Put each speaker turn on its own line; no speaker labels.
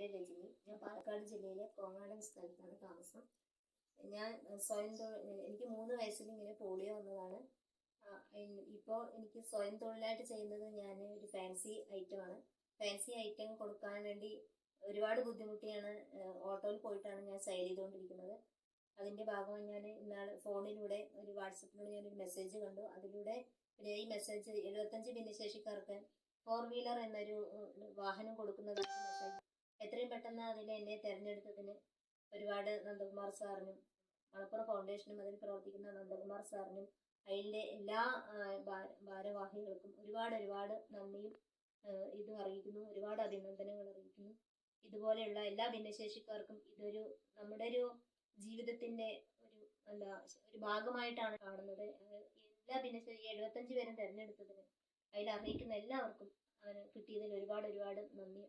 പേര് രജനി. ഞാൻ പാലക്കാട് ജില്ലയിലെ കോങ്ങാടൻ സ്ഥലത്താണ് താമസം. ഞാൻ സ്വയം എനിക്ക് 3 വയസ്സിൽ ഇങ്ങനെ പോളിയോ വന്നതാണ്. ഇപ്പോൾ എനിക്ക് സ്വയം തൊഴിലായിട്ട് ചെയ്യുന്നത് ഞാൻ ഒരു ഫാൻസി ഐറ്റമാണ്. ഫാൻസി ഐറ്റം കൊടുക്കാൻ വേണ്ടി ഒരുപാട് ബുദ്ധിമുട്ടിയാണ് ഓട്ടോയിൽ പോയിട്ടാണ് ഞാൻ സെയിൽ ചെയ്തുകൊണ്ടിരിക്കുന്നത്. അതിന്റെ ഭാഗമായി ഞാൻ ഇന്നാള് ഫോണിലൂടെ ഒരു വാട്സപ്പിലൂടെ ഞാനൊരു മെസ്സേജ് കണ്ടു. അതിലൂടെ ഈ മെസ്സേജ് 75 ഭിന്നശേഷിക്കാർക്ക് 4 വീലർ എന്നൊരു വാഹനം കൊടുക്കുന്നതാണ് മെസ്സേജ്. എത്രയും പെട്ടെന്ന് അതിൽ എന്നെ തിരഞ്ഞെടുത്തതിന് ഒരുപാട് നന്ദകുമാർ സാറിനും മണപ്പുറം ഫൗണ്ടേഷനും അതിൽ പ്രവർത്തിക്കുന്ന നന്ദകുമാർ സാറിനും അതിൻ്റെ എല്ലാ ഭാരവാഹികൾക്കും ഒരുപാട് നന്ദിയും ഇതും അറിയിക്കുന്നു. ഒരുപാട് അഭിനന്ദനങ്ങൾ അറിയിക്കുന്നു. ഇതുപോലെയുള്ള എല്ലാ ഭിന്നശേഷിക്കാർക്കും ഇതൊരു നമ്മുടെ ഒരു ജീവിതത്തിന്റെ ഒരു ഭാഗമായിട്ടാണ് കാണുന്നത്. എല്ലാ ഭിന്നശേഷി 75 പേരും തിരഞ്ഞെടുത്തതിന് അതിൽ അറിയിക്കുന്ന എല്ലാവർക്കും കിട്ടിയതിൽ ഒരുപാട് നന്ദി.